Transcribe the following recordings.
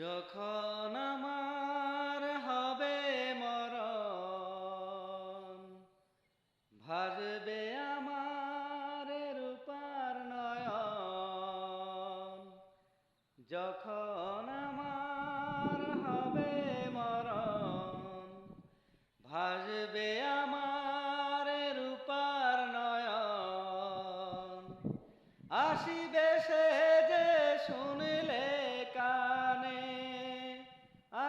যখন আমার হবে মরণ, ভাসবে আমার রূপার নয়ন। যখন আমার হবে মরণ, ভাসবে আমার রূপার নয়ন। আসিবে সে যে শুনিলে কানে,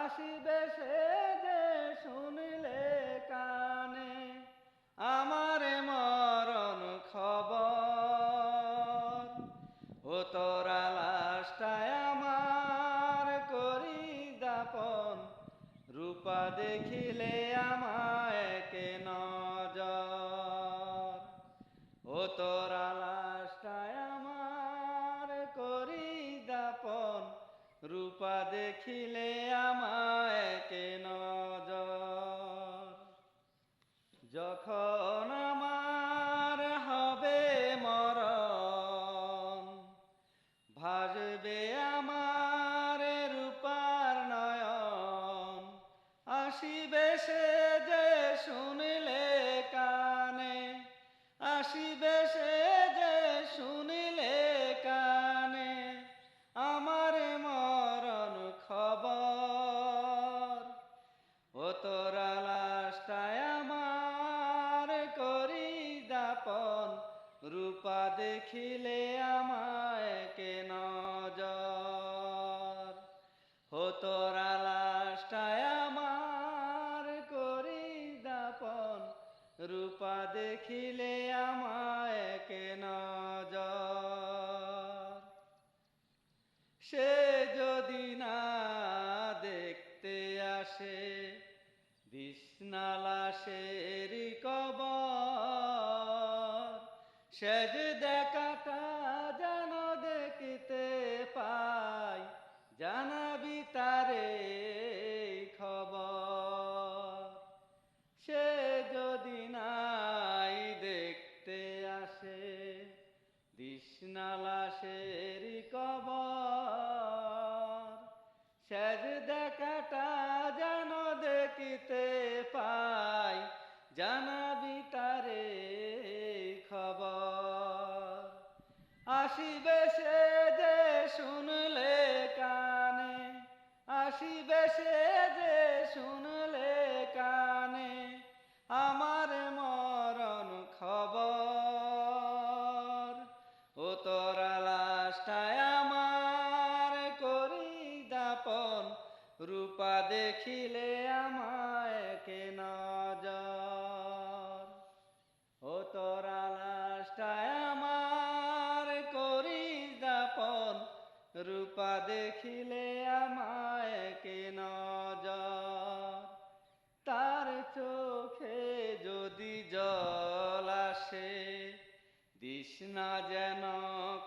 আসিবে সে যে শুনিলে কানে, আমার মরণ খবর। ও তোরা লাশটায় আমার করি দাপন, রূপা দেখিলে আমায় কে নজর। ও তোরা লাশটায় আমার করি দাপন, রূপা দেখিলে আমায় কে নজর। যখন আমার হবে মরণ, ভাসবে আমার রূপার নয়ন। আসিবে সে যে শুনিলে কানে, আসিবে সে যে শুনিলে কানে, আমার মরণ খবর। ও তোরা লাশটায় আমার করি দাপন, রূপা দেখিলে আমায় কে নজর। ও তোরা লাশটায় আমার করি দাপন, রূপা দেখিলে আমায় কে নজর। সে যদি না দেখতে আসে বিষ্ণা লাশের কবর, সে যে দেখাটা যেন দেখিতে পাই, জানাবি তারে খবর। সে যদি নাই দেখতে আসে বিষ্ণা লাশের কবর, শেষ দেখাটা যেন দেখিতে পাই, জানাবি তারে খবর। আসিবে সে যে শুনলে কানে, আসিবে সে যে শুনলে কানে, আমার মরণ খবর। ও তোরা লাশটায় আমার করি দাপন, রূপা দেখিলে আমায় কে নজর। ও তোরা লাশটায় আমার করি দাপন, রূপা দেখিলে আমায় কে নজর। তার চোখে যদি জল আসে, দিস না যেন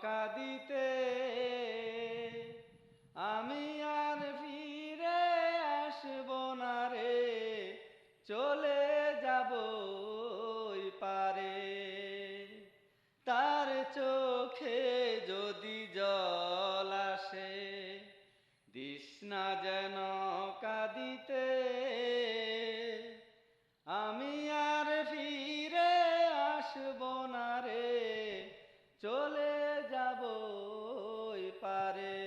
কাঁদিতে, আমি আর ফিরে আসব না রে, চলে যাব ওই পারে। তার চোখে যদি জল আসে, দিস না যেন কাঁদিতে, আমি আর ফিরে আসব না রে, চলে যাব ওই পারে।